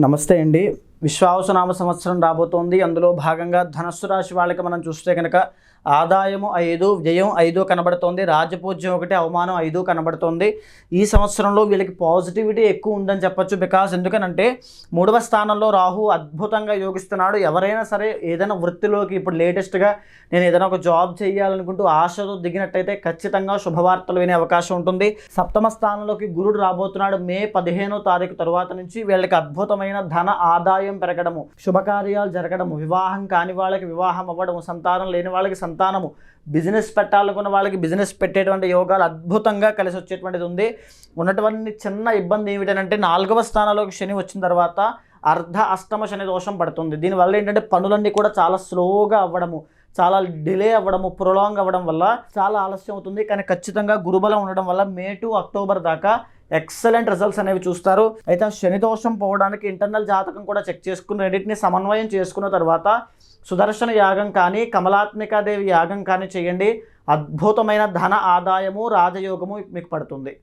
నమస్తే అండి. విశ్వావసునామ సంవత్సరం రాబోతోంది. అందులో భాగంగా ధనస్సు రాశి వాళ్ళకి మనం చూస్తే కనుక ఆదాయము 5, వ్యయం 5 కనబడుతోంది. రాజపూజ్యం 1, అవమానం 5 కనబడుతోంది. ఈ సంవత్సరంలో వీళ్ళకి పాజిటివిటీ ఎక్కువ ఉందని చెప్పొచ్చు. బికాజ్ ఎందుకనంటే 3వ స్థానంలో రాహు అద్భుతంగా యోగిస్తున్నాడు. ఎవరైనా సరే ఏదైనా వృత్తిలోకి ఇప్పుడు లేటెస్ట్గా నేను ఏదైనా ఒక జాబ్ చేయాలనుకుంటూ ఆశతో దిగినట్టయితే ఖచ్చితంగా శుభవార్తలు వినే అవకాశం ఉంటుంది. 7వ స్థానంలోకి గురుడు రాబోతున్నాడు. మే 15వ తారీఖు తర్వాత నుంచి వీళ్ళకి అద్భుతమైన ధన ఆదాయం పెరగడము, శుభకార్యాలు జరగడము, వివాహం కాని వాళ్ళకి వివాహం అవ్వడము, సంతానం లేని వాళ్ళకి సంతానము, బిజినెస్ పెట్టాలనుకున్న వాళ్ళకి బిజినెస్ పెట్టేటువంటి యోగాలు అద్భుతంగా కలిసి వచ్చేటువంటిది ఉంది. ఉన్నటువంటి చిన్న ఇబ్బంది ఏమిటంటే 4వ స్థానంలోకి శని వచ్చిన తర్వాత అర్ధ అష్టమ శని దోషం పడుతుంది. దీనివల్ల ఏంటంటే పనులన్నీ కూడా చాలా స్లోగా అవ్వడము, చాలా డిలే అవ్వడము, ప్రొలాంగ్ అవ్వడం వల్ల చాలా ఆలస్యం అవుతుంది. కానీ ఖచ్చితంగా గురుబలం ఉండడం వల్ల మే టు అక్టోబర్ దాకా ఎక్సలెంట్ రిజల్ట్స్ అనేవి చూస్తారు. అయితే ఆ శని దోషం పోవడానికి ఇంటర్నల్ జాతకం కూడా చెక్ చేసుకుని రెండింటిని సమన్వయం చేసుకున్న తర్వాత సుదర్శన యాగం కానీ కమలాత్మికాదేవి యాగం కానీ చేయండి. అద్భుతమైన ధన ఆదాయము, రాజయోగము మీకు పడుతుంది.